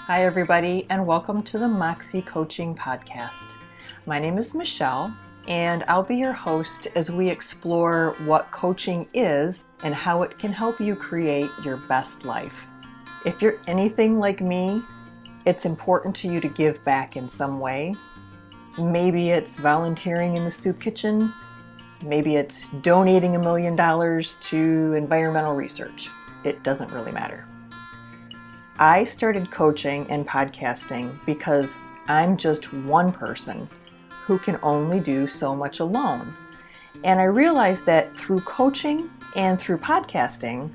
Hi, everybody, and welcome to the Moxxie Coaching Podcast. My name is Michelle, and I'll be your host as we explore what coaching is and how it can help you create your best life. If you're anything like me, it's important to you to give back in some way. Maybe it's volunteering in the soup kitchen. Maybe it's donating $1 million to environmental research. It doesn't really matter. I started coaching and podcasting because I'm just one person who can only do so much alone. And I realized that through coaching and through podcasting,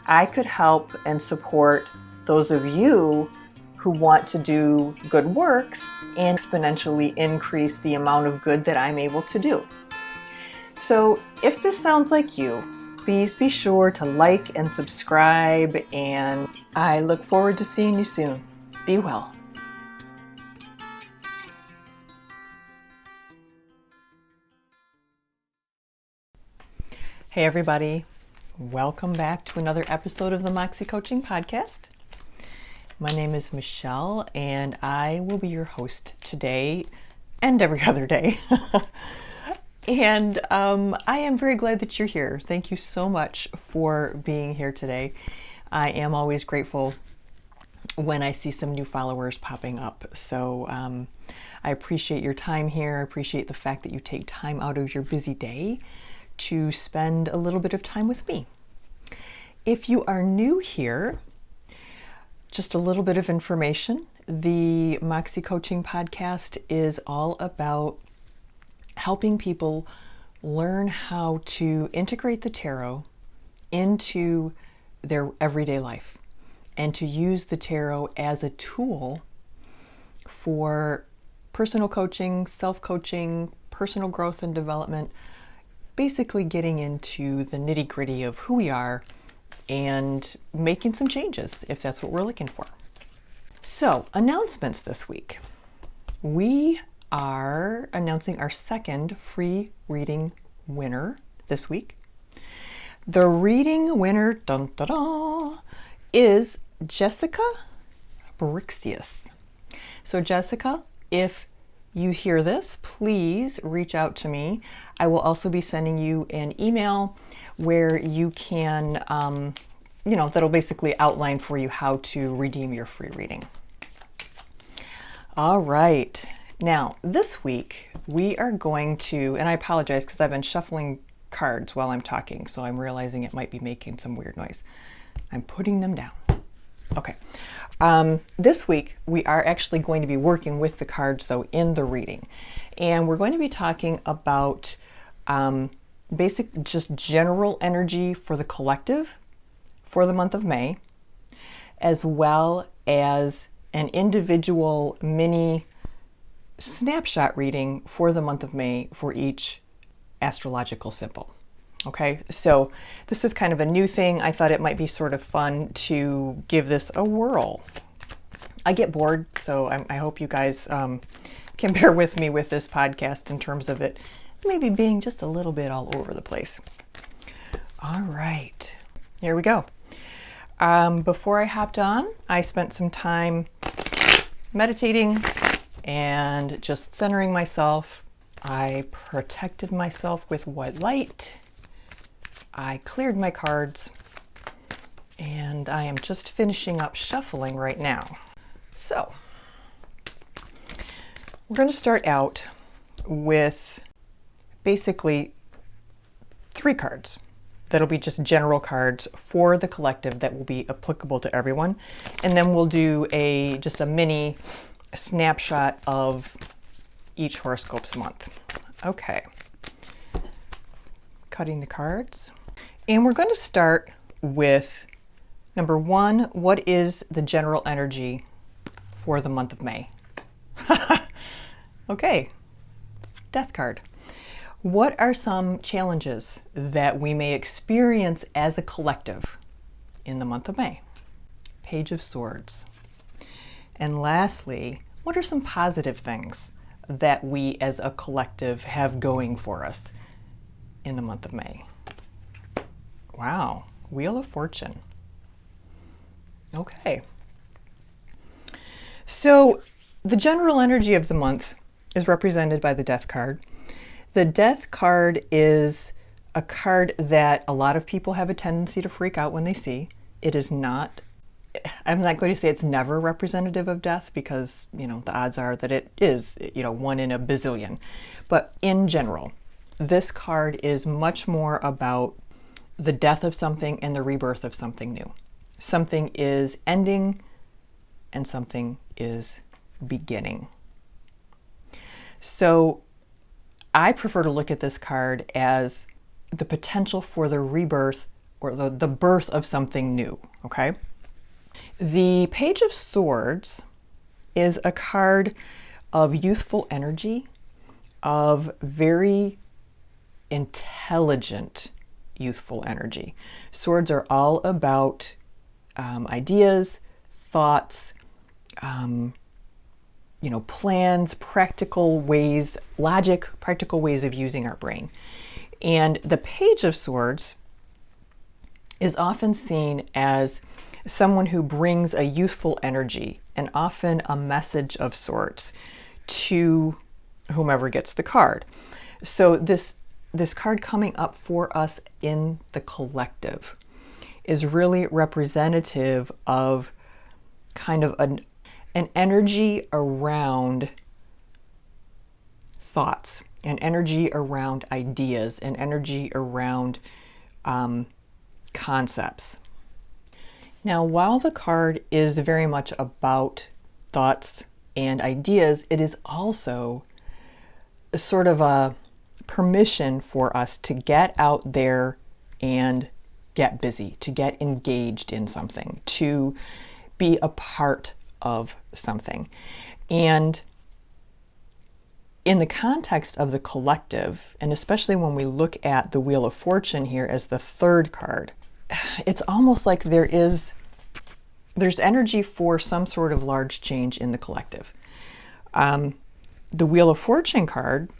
I could help and support those of you who want to do good works and exponentially increase the amount of good that I'm able to do. So if this sounds like you, please be sure to like and subscribe, and I look forward to seeing you soon. Be well. Hey everybody, welcome back to another episode of the Moxxie Coaching Podcast. My name is Michelle, and I will be your host today and every other day. And I am very glad that you're here. Thank you so much for being here today. I am always grateful when I see some new followers popping up. So I appreciate your time here. I appreciate the fact that you take time out of your busy day to spend a little bit of time with me. If you are new here, just a little bit of information. The Moxxie Coaching Podcast is all about helping people learn how to integrate the tarot into their everyday life and to use the tarot as a tool for personal coaching, self-coaching, personal growth and development, basically getting into the nitty-gritty of who we are and making some changes if that's what we're looking for. So, announcements this week. We are announcing our second free reading winner this week. The reading winner is Jessica Brixius. So Jessica, if you hear this, please reach out to me. I will also be sending you an email where you can, that'll basically outline for you how to redeem your free reading. All right. Now, this week we are going to, and I apologize because I've been shuffling cards while I'm talking, so I'm realizing it might be making some weird noise. I'm putting them down. Okay. This week we are actually going to be working with the cards, though, in the reading. And we're going to be talking about basic, just general energy for the collective for the month of May, as well as an individual mini snapshot reading for the month of May for each astrological symbol. Okay, so this is kind of a new thing. I thought it might be sort of fun to give this a whirl. I get bored, so I hope you guys can bear with me with this podcast in terms of it maybe being just a little bit all over the place. All right, here we go. Before I hopped on, I spent some time meditating and just centering myself. I protected myself with white light. I cleared my cards, and I am just finishing up shuffling right now. So, we're going to start out with basically 3 cards. That'll be just general cards for the collective that will be applicable to everyone. And then we'll do just a mini snapshot of each horoscope's month. Okay. Cutting the cards. And we're going to start with number 1, what is the general energy for the month of May? Okay. Death card. What are some challenges that we may experience as a collective in the month of May? Page of Swords. And lastly, what are some positive things that we as a collective have going for us in the month of May? Wow, Wheel of Fortune. Okay. So the general energy of the month is represented by the Death card. The Death card is a card that a lot of people have a tendency to freak out when they see. It is not, I'm not going to say it's never representative of death, because, the odds are that it is, one in a bazillion. But in general, this card is much more about the death of something and the rebirth of something new. Something is ending and something is beginning. So I prefer to look at this card as the potential for the rebirth or the birth of something new, okay? The Page of Swords is a card of youthful energy, of very intelligent youthful energy. Swords are all about ideas, thoughts, plans, practical ways, logic, practical ways of using our brain. And the Page of Swords is often seen as someone who brings a youthful energy and often a message of sorts to whomever gets the card. So this card coming up for us in the collective is really representative of kind of an energy around thoughts, an energy around ideas, an energy around concepts. Now, while the card is very much about thoughts and ideas, it is also sort of a permission for us to get out there and get busy, to get engaged in something, to be a part of something. And in the context of the collective, and especially when we look at the Wheel of Fortune here as the third card, it's almost like there's energy for some sort of large change in the collective. The Wheel of Fortune card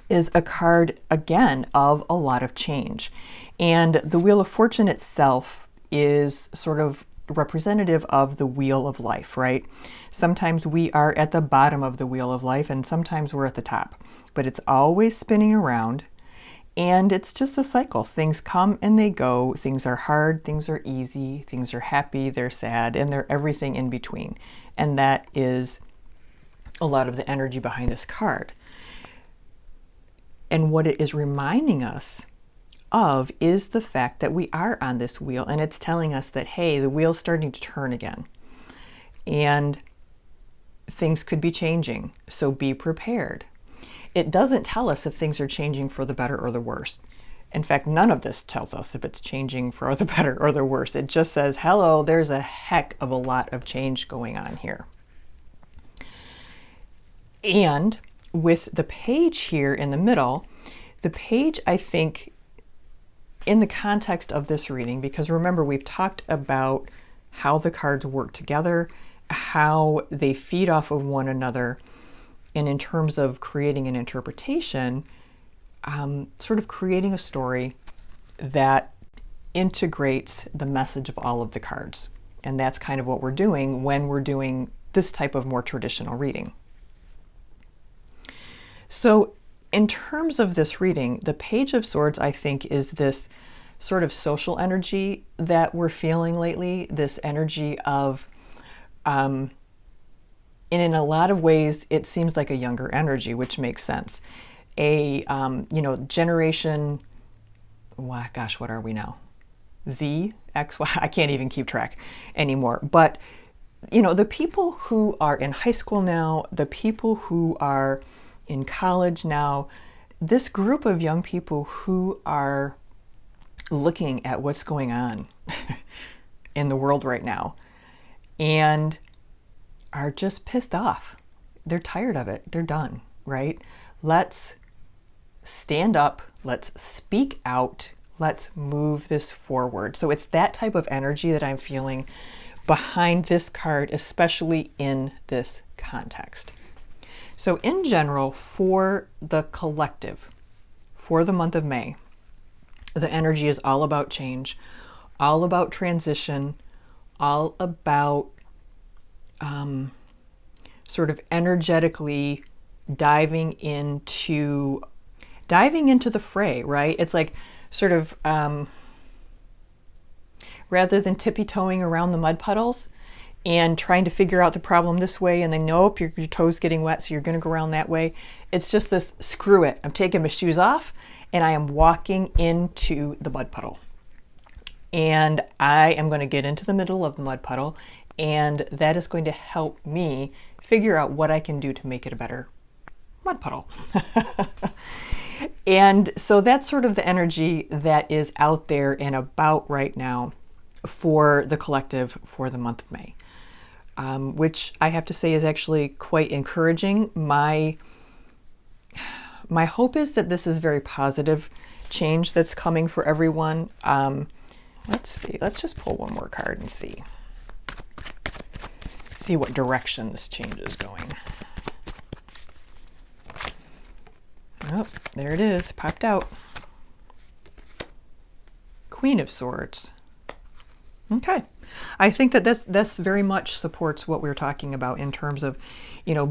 is a card, again, of a lot of change. And the Wheel of Fortune itself is sort of representative of the wheel of life, right? Sometimes we are at the bottom of the wheel of life and sometimes we're at the top, but it's always spinning around and it's just a cycle. Things come and they go. Things are hard, things are easy, things are happy, they're sad, and they're everything in between. And that is a lot of the energy behind this card. And what it is reminding us of is the fact that we are on this wheel, and it's telling us that, hey, the wheel's starting to turn again and things could be changing, so be prepared. It doesn't tell us if things are changing for the better or the worse. In fact, none of this tells us if it's changing for the better or the worse. It just says, hello, there's a heck of a lot of change going on here. And with the page here in the middle, the page, I think, in the context of this reading, because remember, we've talked about how the cards work together, how they feed off of one another, and in terms of creating an interpretation, sort of creating a story that integrates the message of all of the cards. And that's kind of what we're doing when we're doing this type of more traditional reading. So in terms of this reading, the Page of Swords, I think, is this sort of social energy that we're feeling lately, this energy of, and in a lot of ways, it seems like a younger energy, which makes sense. Generation, gosh, what are we now? Z, X, Y, I can't even keep track anymore. But, the people who are in high school now, the people who are in college now, this group of young people who are looking at what's going on in the world right now and are just pissed off. They're tired of it. They're done, right? Let's stand up. Let's speak out. Let's move this forward. So it's that type of energy that I'm feeling behind this card, especially in this context. So in general, for the collective, for the month of May, the energy is all about change, all about transition, all about sort of energetically diving into the fray, right? It's like sort of rather than tippy-toeing around the mud puddles and trying to figure out the problem this way, and then nope, your toe's getting wet, so you're going to go around that way. It's just this, screw it. I'm taking my shoes off and I am walking into the mud puddle. And I am going to get into the middle of the mud puddle, and that is going to help me figure out what I can do to make it a better mud puddle. And so that's sort of the energy that is out there and about right now for the collective for the month of May, which I have to say is actually quite encouraging. My hope is that this is very positive change that's coming for everyone. Let's see, let's just pull one more card and see what direction this change is going. Oh, there it is, popped out. Queen of Swords. Okay. I think that this very much supports what we're talking about in terms of,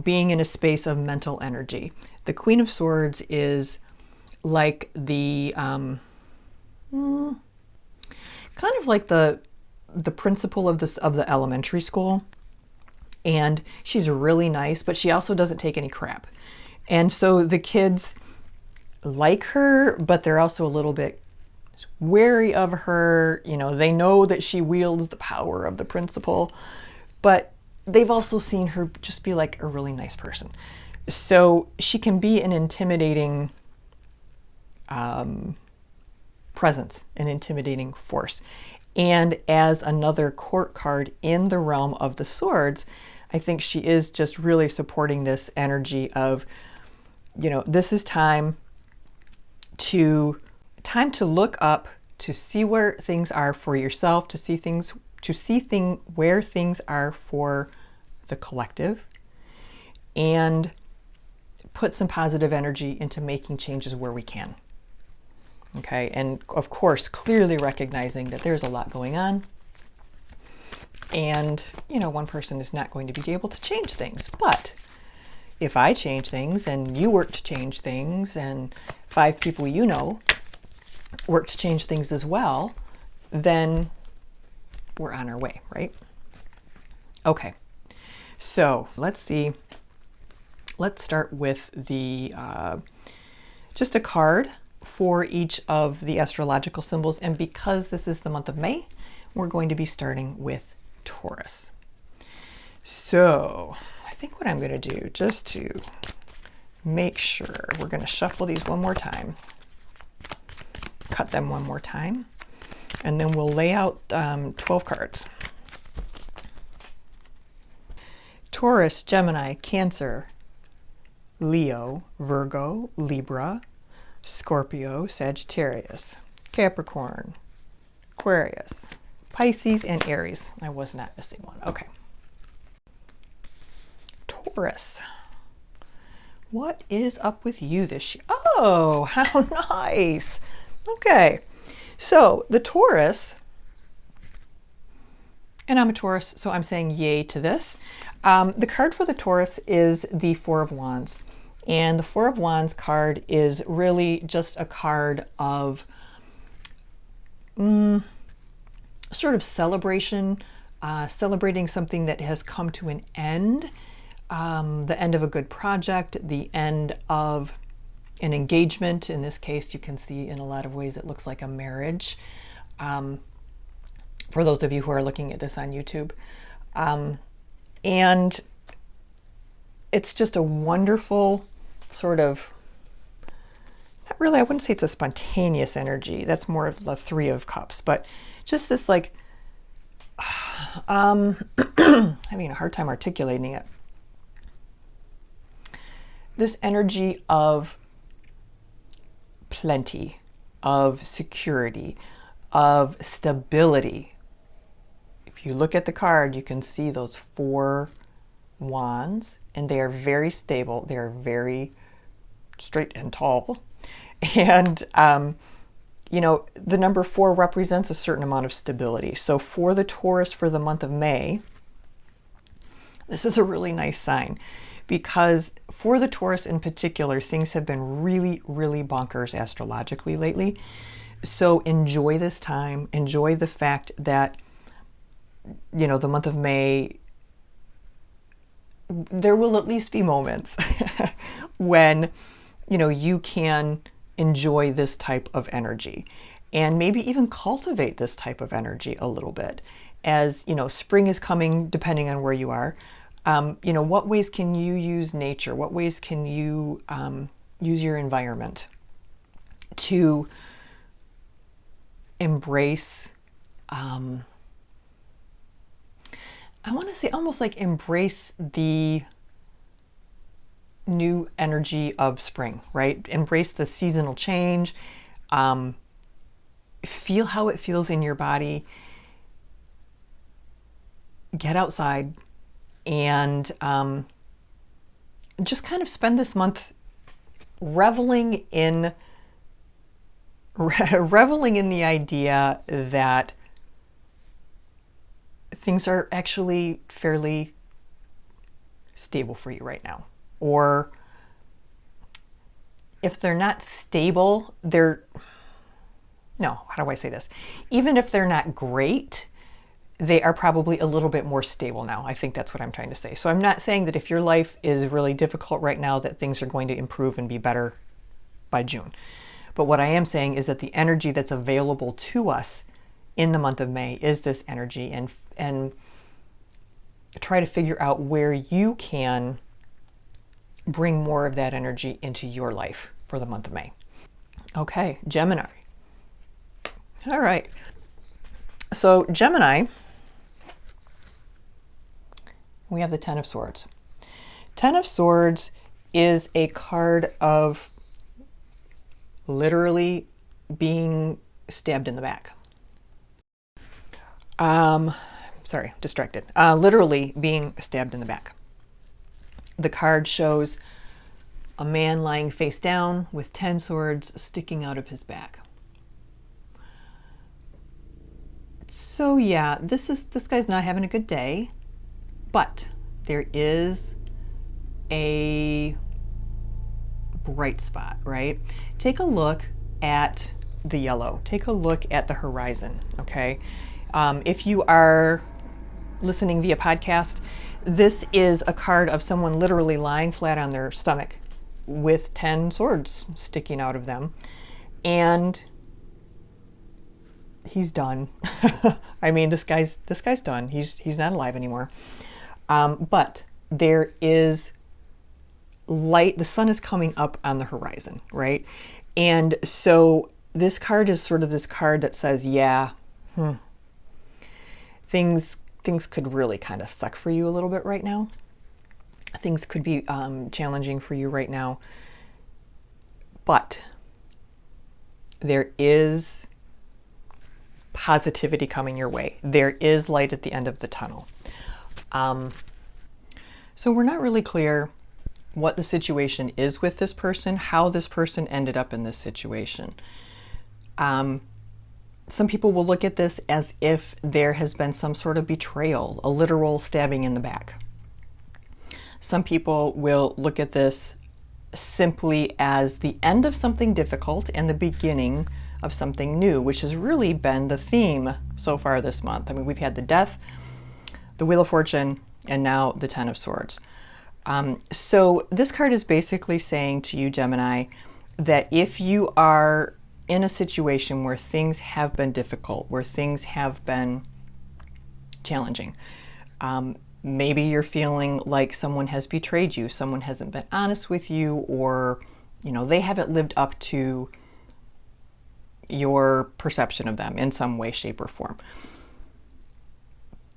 being in a space of mental energy. The Queen of Swords is like the, kind of like the principal of the elementary school. And she's really nice, but she also doesn't take any crap. And so the kids like her, but they're also a little bit wary of her. They know that she wields the power of the principal, but they've also seen her just be like a really nice person. So she can be an intimidating presence, an intimidating force. And as another court card in the realm of the swords, I think she is just really supporting this energy of, this is time to look up, to see where things are for yourself, to see where things are for the collective, and put some positive energy into making changes where we can. Okay, and of course, clearly recognizing that there's a lot going on, and one person is not going to be able to change things, but if I change things and you work to change things and 5 people work to change things as well, then we're on our way, right? Okay, so let's see. Let's start with the just a card for each of the astrological symbols. And because this is the month of May, we're going to be starting with Taurus. So I think what I'm going to do, just to make sure, we're going to shuffle these one more time, cut them one more time, and then we'll lay out 12 cards. Taurus, Gemini, Cancer, Leo, Virgo, Libra, Scorpio, Sagittarius, Capricorn, Aquarius, Pisces, and Aries. I was not missing one. Okay. Taurus. What is up with you this year? Oh, how nice. Okay. So the Taurus, and I'm a Taurus, so I'm saying yay to this. The card for the Taurus is the Four of Wands. And the Four of Wands card is really just a card of sort of celebration, celebrating something that has come to an end, the end of a good project, the end of an engagement. In this case, you can see in a lot of ways it looks like a marriage. For those of you who are looking at this on YouTube. And it's just a wonderful sort of, not really, I wouldn't say it's a spontaneous energy. That's more of the Three of Cups, but just this like, having a hard time articulating it. This energy of plenty, of security, of stability. If you look at the card, you can see those 4 wands, and they are very stable. They are very straight and tall. And, the number 4 represents a certain amount of stability. So for the Taurus for the month of May, This is a really nice sign because for the Taurus in particular, things have been really, really bonkers astrologically lately. So enjoy this time. Enjoy the fact that, the month of May, there will at least be moments when, you can enjoy this type of energy and maybe even cultivate this type of energy a little bit. As, spring is coming, depending on where you are. What ways can you use nature? What ways can you use your environment to embrace, I want to say almost like embrace the new energy of spring, right? Embrace the seasonal change. Feel how it feels in your body. Get outside and just kind of spend this month reveling in the idea that things are actually fairly stable for you right now. Or if they're not stable, how do I say this? Even if they're not great, they are probably a little bit more stable now. I think that's what I'm trying to say. So I'm not saying that if your life is really difficult right now, that things are going to improve and be better by June. But what I am saying is that the energy that's available to us in the month of May is this energy, and try to figure out where you can bring more of that energy into your life for the month of May. Okay, Gemini. All right. So Gemini, we have the Ten of Swords. Ten of Swords is a card of literally being stabbed in the back. Sorry, distracted. Literally being stabbed in the back. The card shows a man lying face down with 10 swords sticking out of his back. So yeah, this guy's not having a good day, but there is a bright spot, right? Take a look at the yellow. Take a look at the horizon, okay? If you are listening via podcast, this is a card of someone literally lying flat on their stomach with 10 swords sticking out of them. And he's done. I mean, this guy's done. He's not alive anymore. But there is light. The sun is coming up on the horizon, right? And so this card is sort of this card that says, yeah, things could really kind of suck for you a little bit right now. Things could be challenging for you right now. But there is positivity coming your way. There is light at the end of the tunnel. So we're not really clear what the situation is with this person, how this person ended up in this situation. Some people will look at this as if there has been some sort of betrayal, a literal stabbing in the back. Some people will look at this simply as the end of something difficult and the beginning of something new, which has really been the theme so far this month. I mean, we've had the Death, the Wheel of Fortune, and now the Ten of Swords. So this card is basically saying to you, Gemini, that if you are in a situation where things have been difficult, where things have been challenging, maybe you're feeling like someone has betrayed you, someone hasn't been honest with you, or they haven't lived up to your perception of them in some way, shape, or form.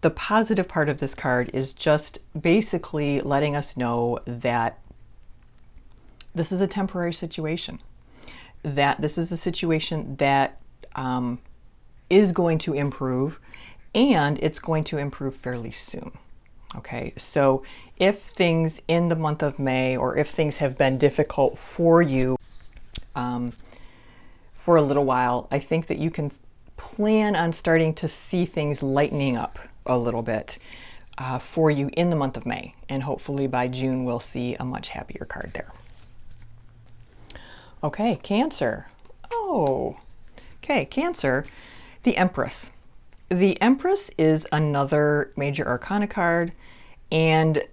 The positive part of this card is just basically letting us know that this is a temporary situation, that this is a situation that is going to improve, and it's going to improve fairly soon. Okay, so if things in the month of May, or if things have been difficult for you for a little while, I think that you can plan on starting to see things lightening up a little bit. for you in the month of May. And hopefully by June, we'll see a much happier card there. Okay, Cancer. Oh, okay, Cancer, the Empress. The Empress is another major arcana card, and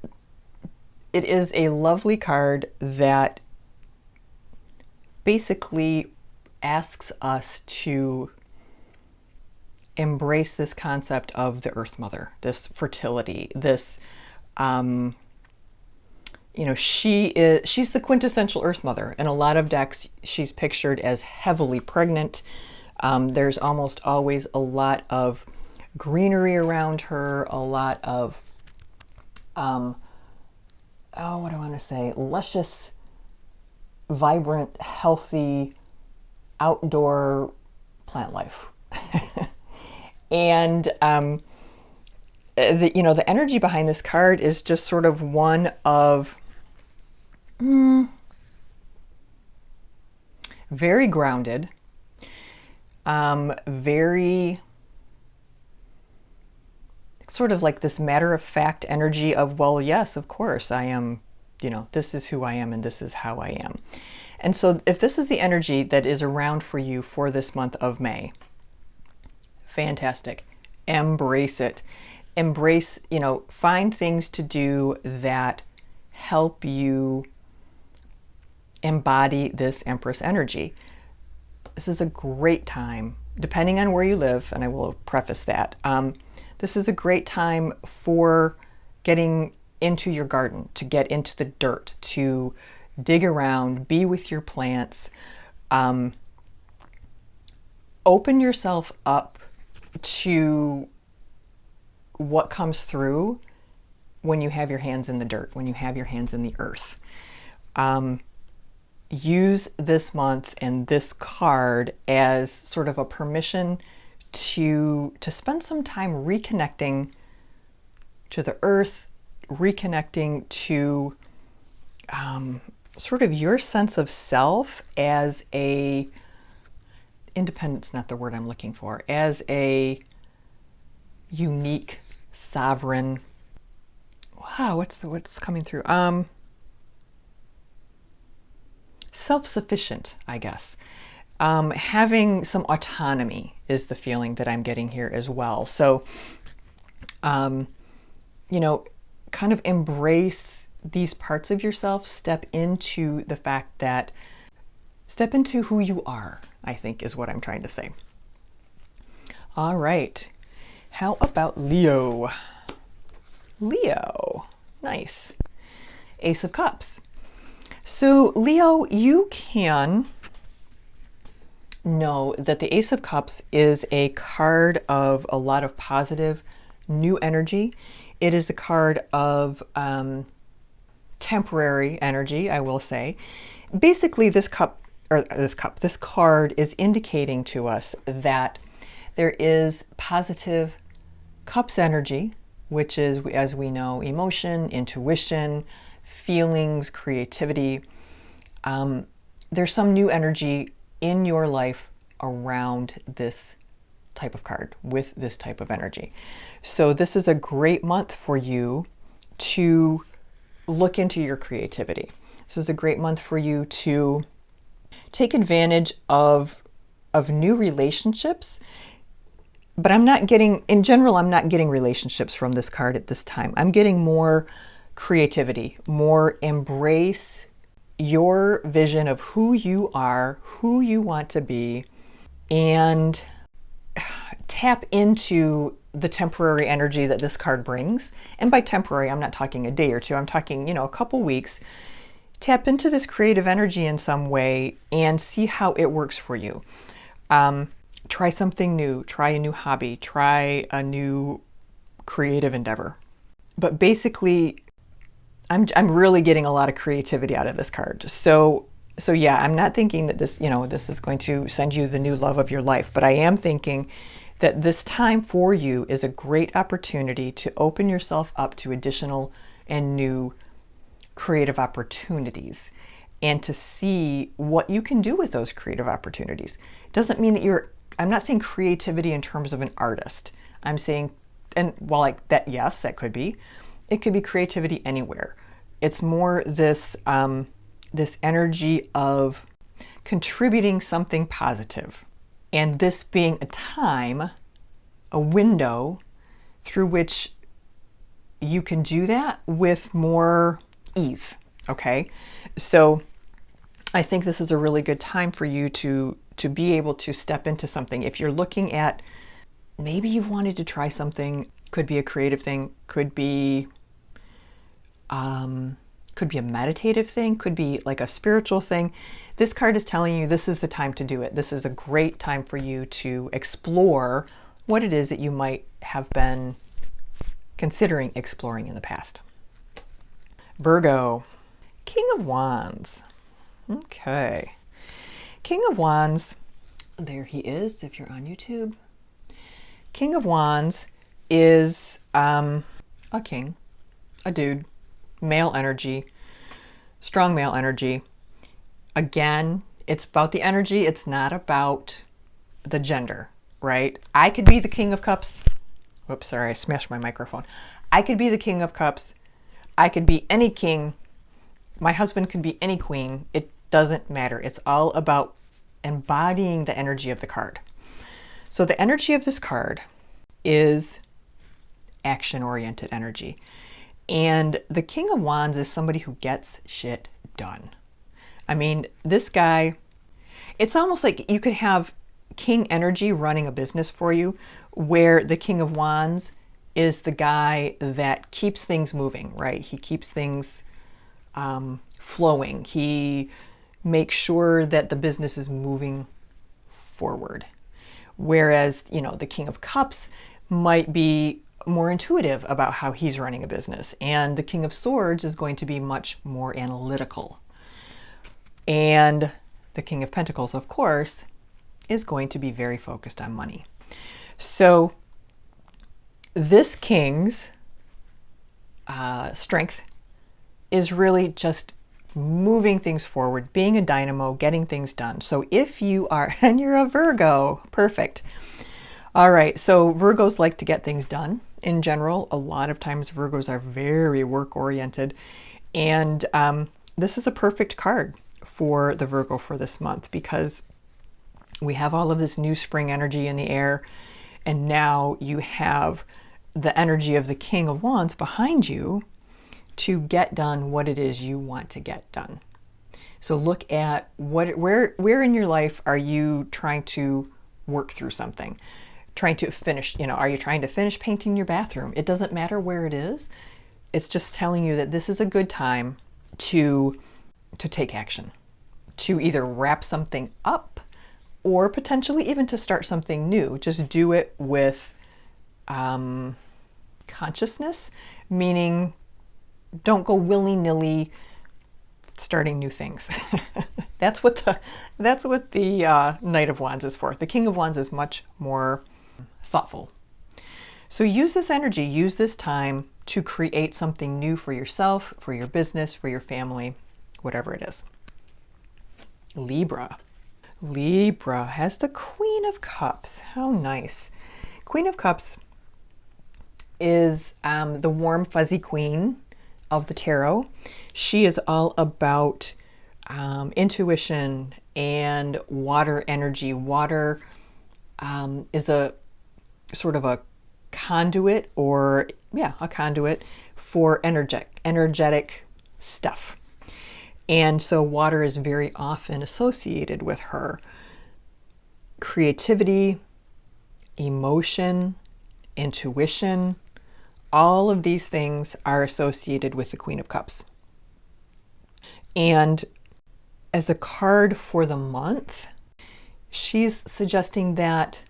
it is a lovely card that basically asks us to embrace this concept of the Earth Mother, this fertility, this, she's the quintessential Earth Mother. In a lot of decks, she's pictured as heavily pregnant. There's almost always a lot of greenery around her, a lot of, luscious, vibrant, healthy, outdoor plant life. And the energy behind this card is just sort of one of very grounded, very sort of like this matter-of-fact energy of, well, yes, of course, I am, this is who I am and this is how I am. And so if this is the energy that is around for you for this month of May, fantastic. Embrace it. Embrace, find things to do that help you embody this Empress energy. This is a great time, depending on where you live, and I will preface that. This is a great time for getting into your garden, to get into the dirt, to dig around, be with your plants, open yourself up to what comes through when you have your hands in the dirt, when you have your hands in the earth. Use this month and this card as sort of a permission to spend some time reconnecting to the earth, reconnecting to sort of your sense of self as a independence, not the word I'm looking for, as a unique, sovereign, what's coming through? Self-sufficient, I guess. Having some autonomy is the feeling that I'm getting here as well. So, kind of embrace these parts of yourself, step into who you are, I think is what I'm trying to say. All right. How about Leo? Leo, nice. Ace of Cups. So Leo, you can know that the Ace of Cups is a card of a lot of positive new energy. It is a card of temporary energy, I will say. Basically, this card is indicating to us that there is positive Cups energy, which is, as we know, emotion, intuition, feelings, creativity. There's some new energy in your life around this type of card with this type of energy. So this is a great month for you to look into your creativity. This is a great month for you to take advantage of new relationships. But I'm not getting relationships from this card at this time. I'm getting more creativity, more embrace your vision of who you are, who you want to be, and tap into the temporary energy that this card brings. And by temporary, I'm not talking a day or two. I'm talking, a couple weeks. Tap into this creative energy in some way and see how it works for you. Try something new, try a new hobby, try a new creative endeavor. But basically, I'm really getting a lot of creativity out of this card. So yeah, I'm not thinking that this is going to send you the new love of your life, but I am thinking that this time for you is a great opportunity to open yourself up to additional and new creative opportunities and to see what you can do with those creative opportunities. It doesn't mean that I'm not saying creativity in terms of an artist. I'm saying and while like that, yes, that could be. It could be creativity anywhere. It's more this this energy of contributing something positive, and this being a time, a window through which you can do that with more ease. Okay, so I think this is a really good time for you to be able to step into something. If you're looking at, maybe you've wanted to try something, could be a creative thing, could be a meditative thing, could be like a spiritual thing. This card is telling you this is the time to do it. This is a great time for you to explore what it is that you might have been considering exploring in the past. Virgo, King of Wands. Okay. King of Wands, there he is if you're on YouTube. King of Wands is a king, a dude, male energy, strong male energy. Again, it's about the energy. It's not about the gender, right? I could be the King of Cups. Whoops, sorry, I smashed my microphone. I could be the King of Cups. I could be any king. My husband could be any queen. It doesn't matter. It's all about embodying the energy of the card. So the energy of this card is action-oriented energy. And the King of Wands is somebody who gets shit done. I mean, this guy, it's almost like you could have king energy running a business for you, where the King of Wands is the guy that keeps things moving, right? He keeps things flowing. He makes sure that the business is moving forward. Whereas, the King of Cups might be more intuitive about how he's running a business. And the King of Swords is going to be much more analytical. And the King of Pentacles, of course, is going to be very focused on money. So this king's strength is really just moving things forward, being a dynamo, getting things done. So if you are, and you're a Virgo, perfect. All right, so Virgos like to get things done in general. A lot of times Virgos are very work-oriented. And this is a perfect card for the Virgo for this month, because we have all of this new spring energy in the air. And now you have the energy of the King of Wands behind you to get done what it is you want to get done. So look at where in your life are you trying to work through something, trying to finish, are you trying to finish painting your bathroom? It doesn't matter where it is. It's just telling you that this is a good time to take action, to either wrap something up or potentially even to start something new. Just do it with consciousness, meaning don't go willy-nilly starting new things. That's what the Knight of Wands is for. The King of Wands is much more thoughtful. So use this energy, use this time to create something new for yourself, for your business, for your family, whatever it is. Libra. Libra has the Queen of Cups. How nice. Queen of Cups is the warm, fuzzy queen of the tarot. She is all about intuition and water energy. Water is a sort of a conduit, a conduit for energetic stuff. And so water is very often associated with her. Creativity, emotion, intuition, all of these things are associated with the Queen of Cups. And as a card for the month, she's suggesting that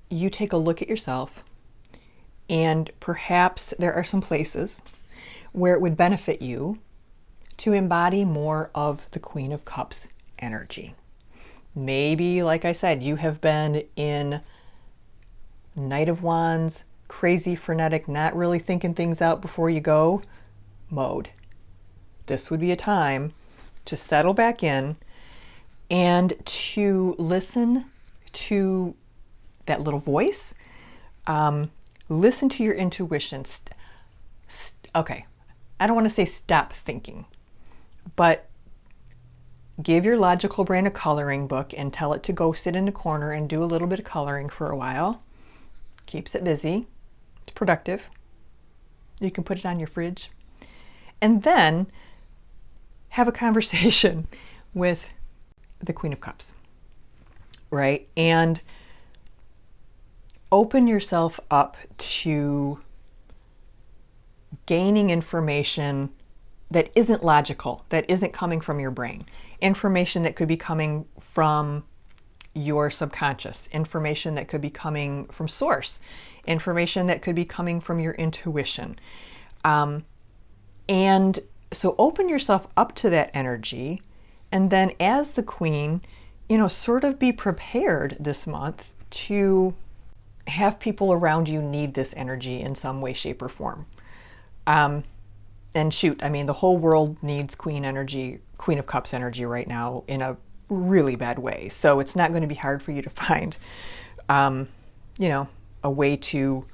you take a look at yourself, and perhaps there are some places where it would benefit you to embody more of the Queen of Cups energy. Maybe, like I said, you have been in Knight of Wands, crazy, frenetic, not really thinking things out before you go mode. This would be a time to settle back in and to listen to that little voice. Listen to your intuition. Okay, I don't want to say stop thinking, but give your logical brain a coloring book and tell it to go sit in a corner and do a little bit of coloring for a while. Keeps it busy. It's productive. You can put it on your fridge. And then have a conversation with the Queen of Cups, right? And open yourself up to gaining information that isn't logical, that isn't coming from your brain. Information that could be coming from your subconscious, information that could be coming from source, information that could be coming from your intuition. And so open yourself up to that energy. And then as the queen, sort of be prepared this month to have people around you need this energy in some way, shape, or form. And shoot, the whole world needs Queen of Cups energy right now in a really bad way. So it's not going to be hard for you to find, a way to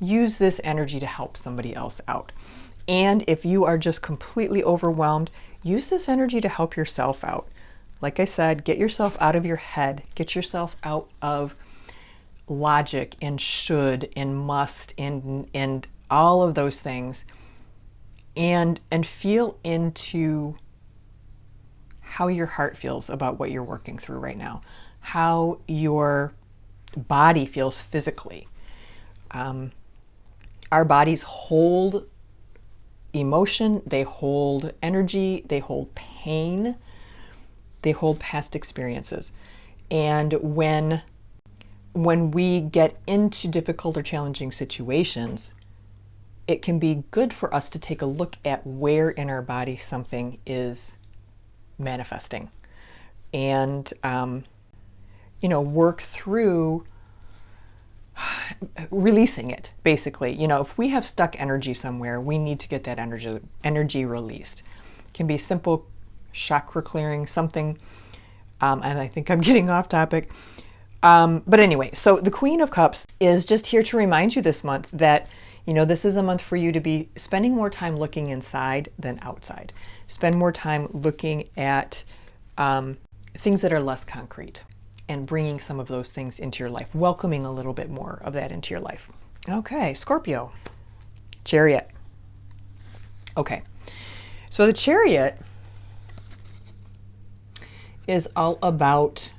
use this energy to help somebody else out. And if you are just completely overwhelmed, use this energy to help yourself out. Like I said, get yourself out of your head, get yourself out of logic and should and must and all of those things. And feel into how your heart feels about what you're working through right now, how your body feels physically. Our bodies hold emotion, they hold energy, they hold pain, they hold past experiences. And when we get into difficult or challenging situations, it can be good for us to take a look at where in our body something is manifesting and, work through releasing it, basically. If we have stuck energy somewhere, we need to get that energy released. It can be simple chakra clearing, something, and I think I'm getting off topic. But anyway, so the Queen of Cups is just here to remind you this month that this is a month for you to be spending more time looking inside than outside. Spend more time looking at things that are less concrete and bringing some of those things into your life, welcoming a little bit more of that into your life. Okay, Scorpio, Chariot. Okay, so the Chariot is all about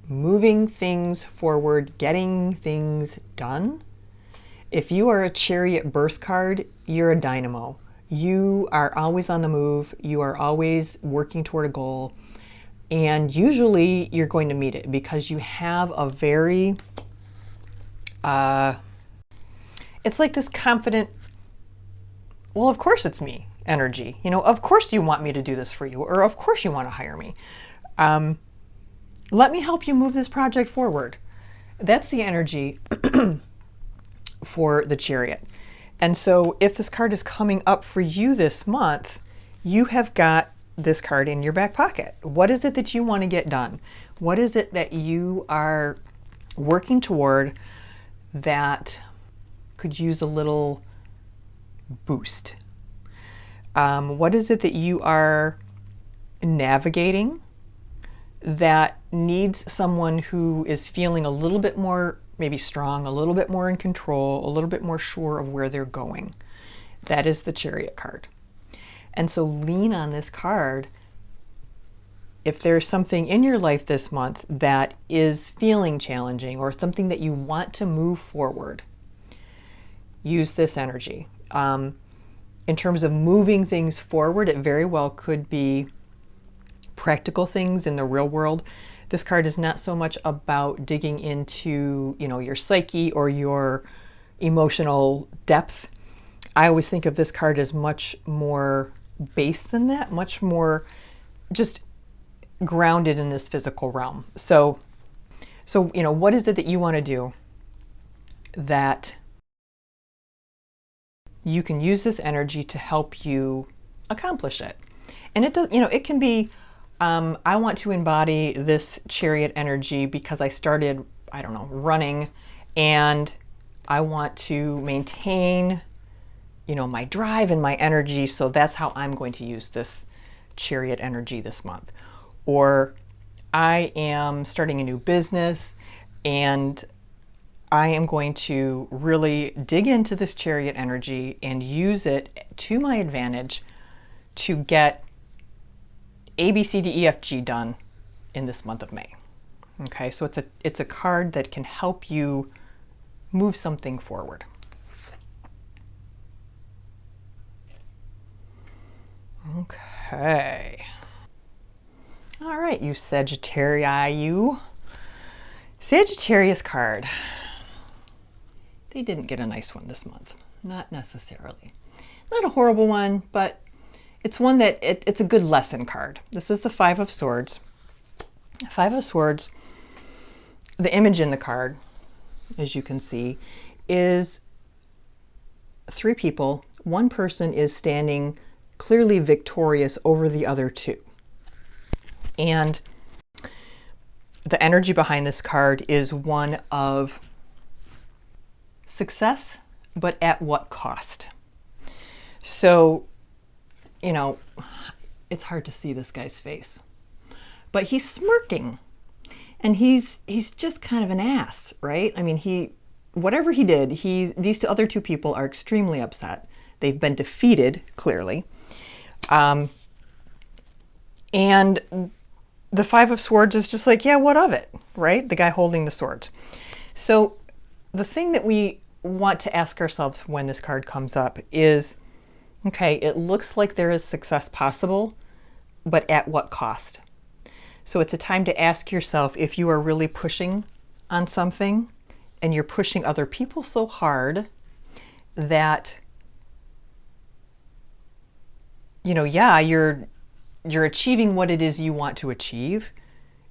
moving things forward, getting things done. If you are a Chariot birth card, you're a dynamo. You are always on the move. You are always working toward a goal. And usually you're going to meet it because you have a very, it's like this confident, well, of course it's me energy. Of course you want me to do this for you, or of course you want to hire me. Let me help you move this project forward. That's the energy for the Chariot. And so if this card is coming up for you this month, you have got this card in your back pocket. What is it that you want to get done? What is it that you are working toward that could use a little boost? What is it that you are navigating that needs someone who is feeling a little bit more maybe strong, a little bit more in control, a little bit more sure of where they're going? That is the Chariot card. And so lean on this card. If there's something in your life this month that is feeling challenging or something that you want to move forward, use this energy. In terms of moving things forward, it very well could be practical things in the real world. This card is not so much about digging into, your psyche or your emotional depth. I always think of this card as much more base than that, much more just grounded in this physical realm. So what is it that you want to do that you can use this energy to help you accomplish it? And it does, it can be, I want to embody this Chariot energy because I started, running, and I want to maintain, my drive and my energy. So that's how I'm going to use this Chariot energy this month. Or I am starting a new business and I am going to really dig into this Chariot energy and use it to my advantage to get A, B, C, D, E, F, G done in this month of May. Okay, so it's a card that can help you move something forward. Okay. All right, you Sagittarius card. They didn't get a nice one this month. Not necessarily. Not a horrible one, but it's one that it's a good lesson card. This is the Five of Swords. Five of Swords, the image in the card, as you can see, is three people. One person is standing clearly victorious over the other two. And the energy behind this card is one of success, but at what cost? So, it's hard to see this guy's face, but he's smirking and he's just kind of an ass, right? I mean, whatever he did, these other two people are extremely upset. They've been defeated, clearly. And the Five of Swords is just like, yeah, what of it, right? The guy holding the swords. So the thing that we want to ask ourselves when this card comes up is, okay, it looks like there is success possible, but at what cost? So it's a time to ask yourself if you are really pushing on something and you're pushing other people so hard that, you're achieving what it is you want to achieve.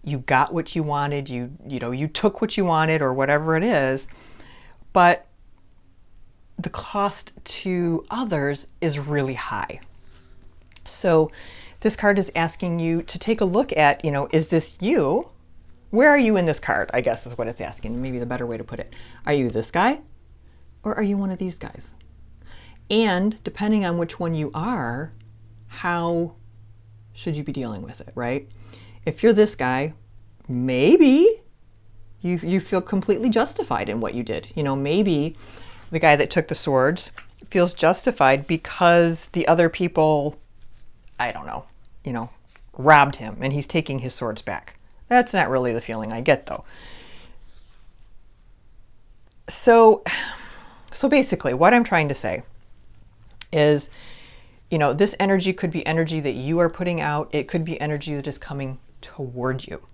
You got what you wanted, you took what you wanted or whatever it is, but the cost to others is really high. So this card is asking you to take a look at, is this you? Where are you in this card? I guess is what it's asking. Maybe the better way to put it. Are you this guy or are you one of these guys? And depending on which one you are, how should you be dealing with it, right? If you're this guy, maybe you feel completely justified in what you did. Maybe the guy that took the swords feels justified because the other people, I don't know, robbed him and he's taking his swords back. That's not really the feeling I get, though. So basically what I'm trying to say is, this energy could be energy that you are putting out. It could be energy that is coming toward you.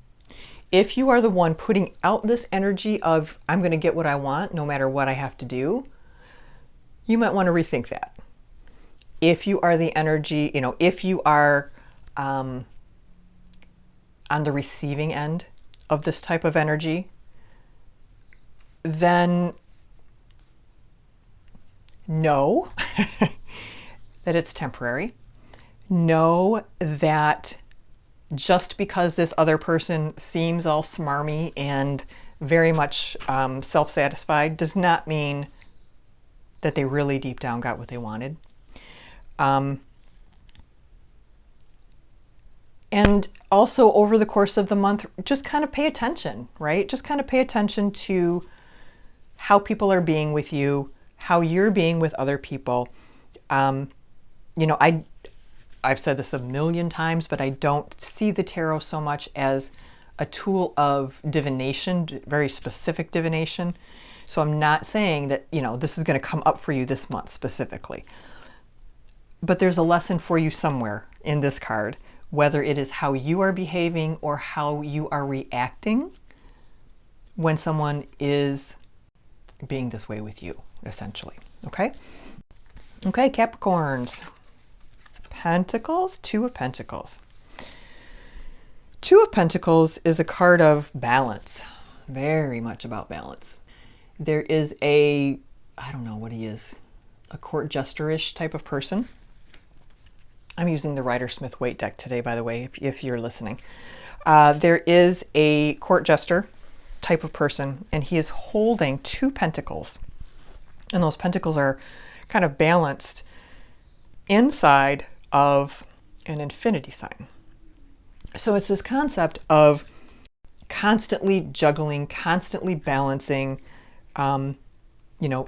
If you are the one putting out this energy of, I'm going to get what I want no matter what I have to do, you might want to rethink that. If you are the energy, if you are on the receiving end of this type of energy, then know that it's temporary. Know that just because this other person seems all smarmy and very much self-satisfied does not mean that they really deep down got what they wanted. And also over the course of the month, just kind of pay attention, right? Just kind of pay attention to how people are being with you, how you're being with other people. I've said this a million times, but I don't see the tarot so much as a tool of divination, very specific divination. So I'm not saying that, this is going to come up for you this month specifically. But there's a lesson for you somewhere in this card, whether it is how you are behaving or how you are reacting when someone is being this way with you, essentially. Okay? Okay, Capricorns. Pentacles, Two of Pentacles. Two of Pentacles is a card of balance, very much about balance. There is I don't know what he is, a court jester-ish type of person. I'm using the Rider-Smith-Waite deck today, by the way, if you're listening. There is a court jester type of person, and he is holding two pentacles And those pentacles are kind of balanced inside of an infinity sign. So it's this concept of constantly juggling, constantly balancing,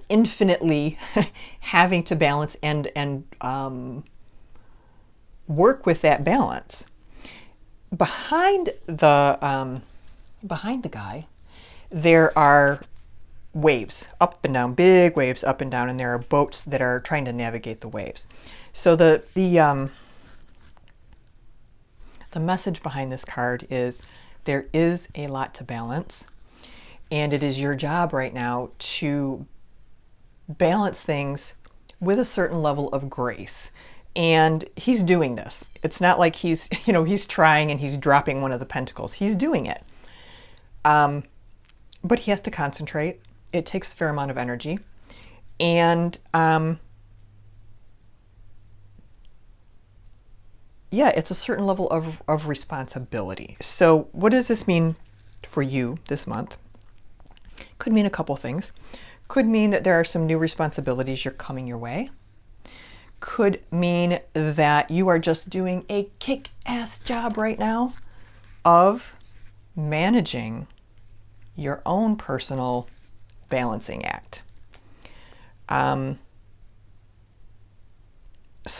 infinitely having to balance and work with that balance. Behind the guy, there are waves up and down, big waves up and down, and there are boats that are trying to navigate the waves. So the message behind this card is there is a lot to balance, and it is your job right now to balance things with a certain level of grace. And he's doing this. It's not like he's trying and he's dropping one of the pentacles. He's doing it. But he has to concentrate. It takes a fair amount of energy. And it's a certain level of responsibility. So what does this mean for you this month? Could mean a couple things. Could mean that there are some new responsibilities you're coming your way. Could mean that you are just doing a kick-ass job right now of managing your own personal balancing act. So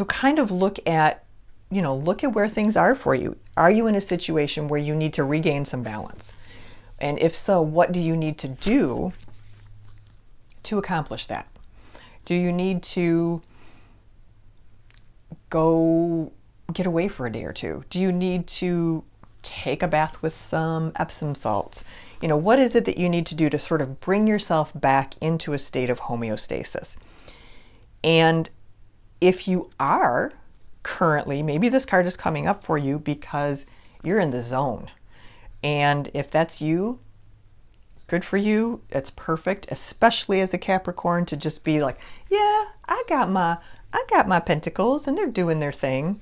kind of look at where things are for you. Are you in a situation where you need to regain some balance? And if so, what do you need to do to accomplish that? Do you need to go get away for a day or two? Do you need to take a bath with some Epsom salts? What is it that you need to do to sort of bring yourself back into a state of homeostasis? And if you are currently, maybe this card is coming up for you because you're in the zone. And if that's you, good for you. It's perfect, especially as a Capricorn, to just be like, yeah, I got my pentacles and they're doing their thing.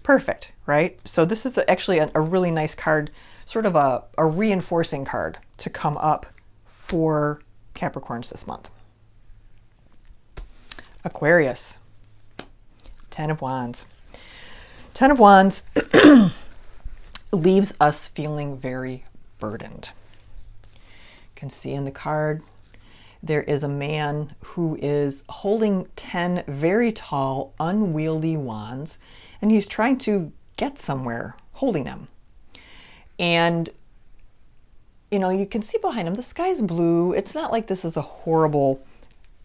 Perfect, right? So this is actually a really nice card, sort of a reinforcing card to come up for Capricorns this month. Aquarius, 10 of Wands. 10 of Wands leaves us feeling very burdened. You can see in the card, there is a man who is holding 10 very tall, unwieldy wands, and he's trying to get somewhere holding them. And, you can see behind him, the sky's blue. It's not like this is a horrible,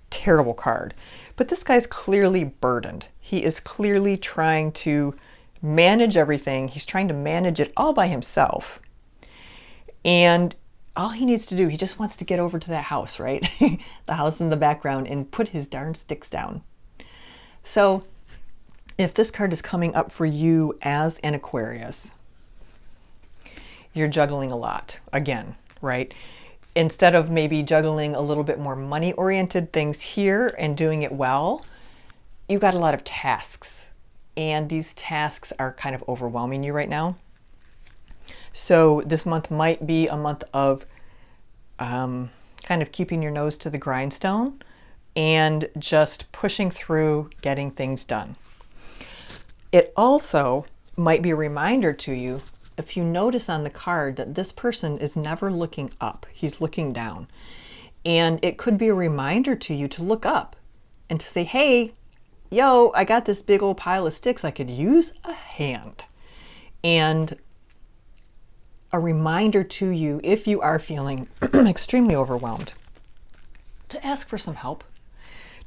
terrible card, but this guy's clearly burdened. He is clearly trying to manage everything. He's trying to manage it all by himself. And all he needs to do, he just wants to get over to that house, right? The house in the background, and put his darn sticks down. So if this card is coming up for you as an Aquarius, you're juggling a lot again, right? Instead of maybe juggling a little bit more money-oriented things here and doing it well, you've got a lot of tasks. And these tasks are kind of overwhelming you right now. So this month might be a month of kind of keeping your nose to the grindstone and just pushing through, getting things done. It also might be a reminder to you, if you notice on the card, that this person is never looking up. He's looking down. And it could be a reminder to you to look up and to say, hey, yo, I got this big old pile of sticks. I could use a hand. And a reminder to you, if you are feeling extremely overwhelmed, to ask for some help.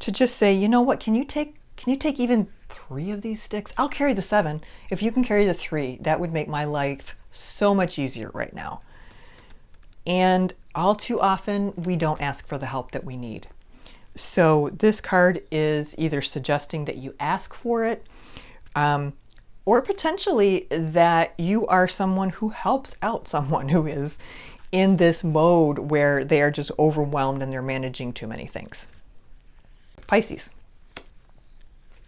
To just say, you know what, can you take even 3 of these sticks? I'll carry the 7. If you can carry the 3, that would make my life so much easier right now. And all too often, we don't ask for the help that we need. So this card is either suggesting that you ask for it, or potentially that you are someone who helps out someone who is in this mode where they are just overwhelmed and they're managing too many things. Pisces.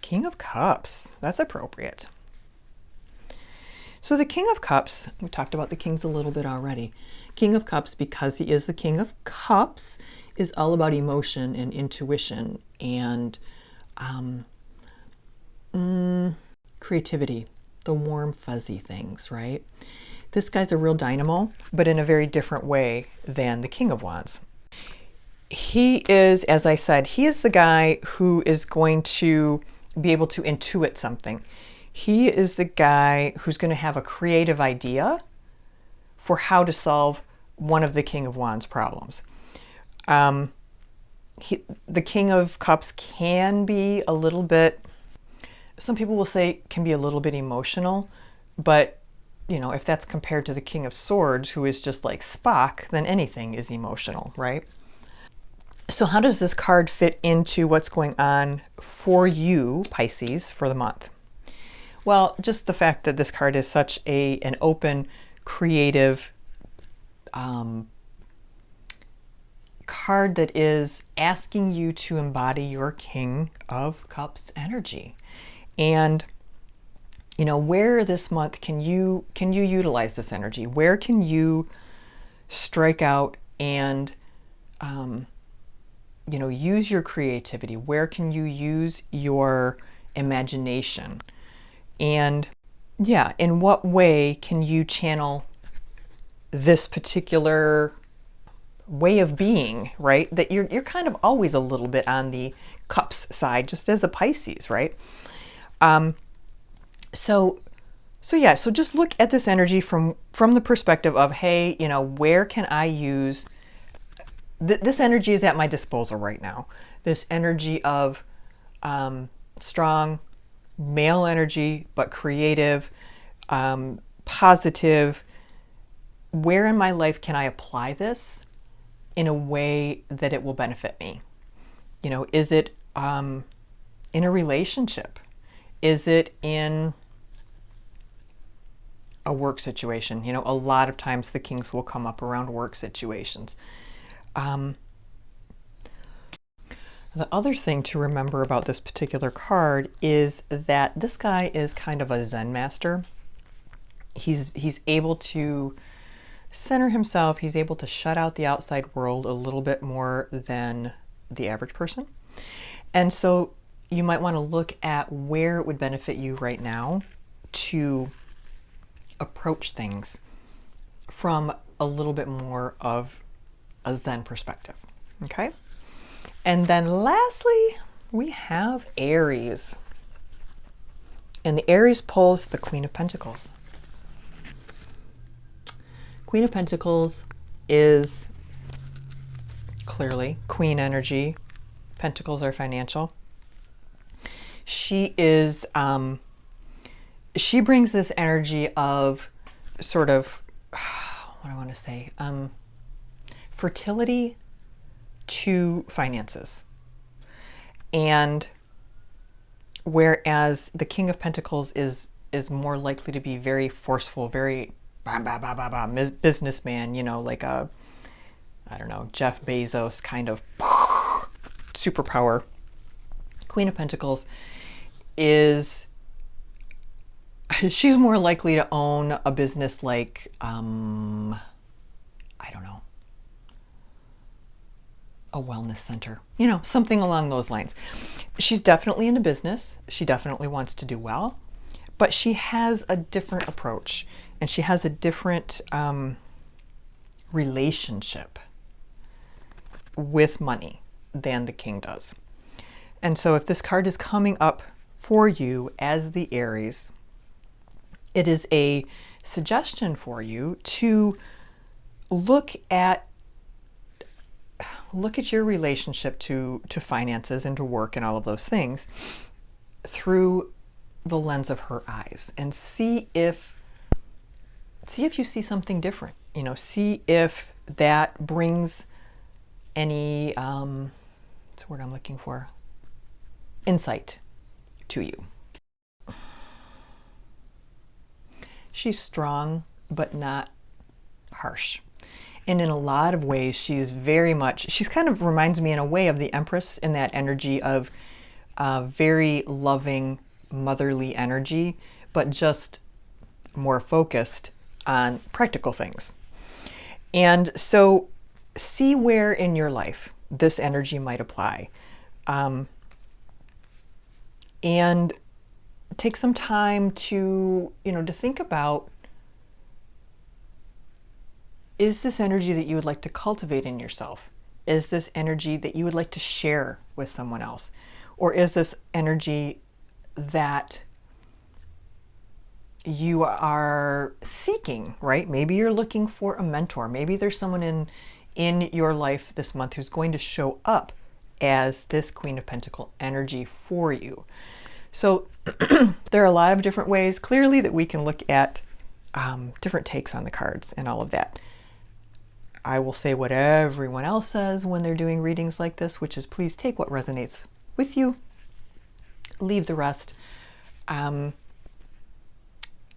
King of Cups. That's appropriate. So the King of Cups, we talked about the kings a little bit already. King of Cups, because he is the King of Cups, is all about emotion and intuition and creativity, the warm, fuzzy things, right? This guy's a real dynamo, but in a very different way than the King of Wands. He is, as I said, he is the guy who is going to be able to intuit something. He is the guy who's going to have a creative idea for how to solve one of the King of Wands problems. The King of Cups can be a little bit, some people will say can be a little bit emotional, but you know, if that's compared to the King of Swords, who is just like Spock, then anything is emotional, right? So how does this card fit into what's going on for you, Pisces, for the month? Well, just the fact that this card is such an open, creative card that is asking you to embody your King of Cups energy. And you know, where this month can you utilize this energy? Where can you strike out and you know, use your creativity? Where can you use your imagination? And yeah, in what way can you channel this particular way of being, right? That you're kind of always a little bit on the cups side, just as a Pisces, right? So just look at this energy from the perspective of, hey, you know, where can I use this energy is at my disposal right now. This energy of strong male energy, but creative, positive. Where in my life can I apply this in a way that it will benefit me? You know, is it in a relationship? Is it in a work situation? You know, a lot of times the kings will come up around work situations. The other thing to remember about this particular card is that this guy is kind of a Zen master. He's able to center himself. He's able to shut out the outside world a little bit more than the average person. And so you might want to look at where it would benefit you right now to approach things from a little bit more of a Zen perspective. Okay? And then lastly, we have Aries. And the Aries pulls the Queen of Pentacles. Queen of Pentacles is clearly Queen energy. Pentacles are financial. She is, she brings this energy of sort of, what do I want to say, fertility to finances. And whereas the King of Pentacles is more likely to be very forceful, very businessman, you know, like a, I don't know, Jeff Bezos kind of superpower. Queen of Pentacles is, she's more likely to own a business like, I don't know, a wellness center, you know, something along those lines. She's definitely into business. She definitely wants to do well, but she has a different approach and she has a different relationship with money than the king does. And so if this card is coming up for you as the Aries, it is a suggestion for you to look at your relationship to finances and to work and all of those things through the lens of her eyes, and see if you see something different. You know, see if that brings any what's the word I'm looking for? Insight to you. She's strong, but not harsh. And in a lot of ways, she's kind of reminds me in a way of the Empress, in that energy of very loving, motherly energy, but just more focused on practical things. And so see where in your life this energy might apply. And take some time to, to think about, is this energy that you would like to cultivate in yourself? Is this energy that you would like to share with someone else? Or is this energy that you are seeking, right? Maybe you're looking for a mentor. Maybe there's someone in your life this month who's going to show up as this Queen of Pentacle energy for you. So there are a lot of different ways, clearly, that we can look at different takes on the cards and all of that. I will say what everyone else says when they're doing readings like this, which is please take what resonates with you, leave the rest. And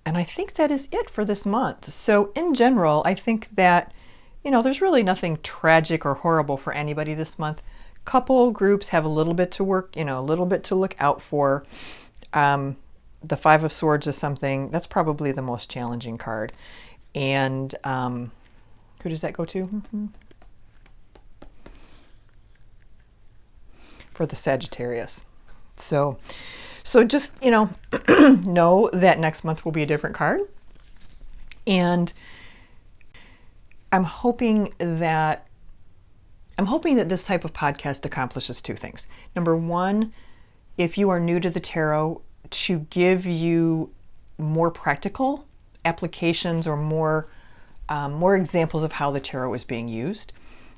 I think that is it for this month. So in general, I think that, there's really nothing tragic or horrible for anybody this month. Couple groups have a little bit to work, a little bit to look out for. The Five of Swords is something that's probably the most challenging card. And who does that go to? For the Sagittarius. So just, know that next month will be a different card. And I'm hoping that this type of podcast accomplishes two things. Number one, if you are new to the tarot, to give you more practical applications or more examples of how the tarot is being used,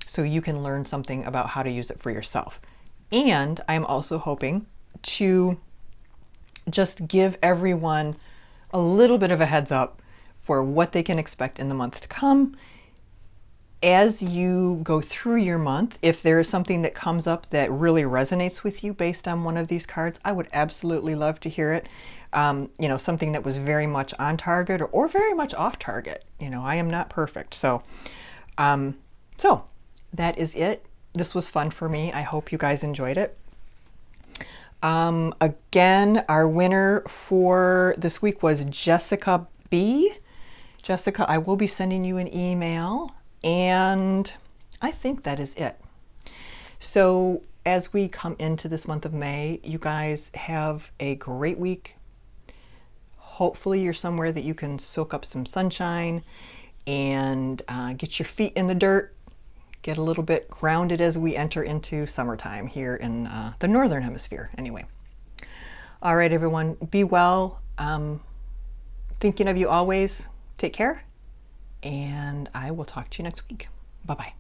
so you can learn something about how to use it for yourself. And I'm also hoping to just give everyone a little bit of a heads up for what they can expect in the months to come. As you go through your month, if there is something that comes up that really resonates with you based on one of these cards, I would absolutely love to hear it. Something that was very much on target or very much off target. I am not perfect. So that is it. This was fun for me. I hope you guys enjoyed it. Again, our winner for this week was Jessica B. Jessica, I will be sending you an email, and I think that is it. So as we come into this month of May, you guys have a great week. Hopefully you're somewhere that you can soak up some sunshine and get your feet in the dirt, get a little bit grounded as we enter into summertime here in the Northern Hemisphere anyway. All right, everyone, be well. Thinking of you always. Take care, and I will talk to you next week. Bye-bye.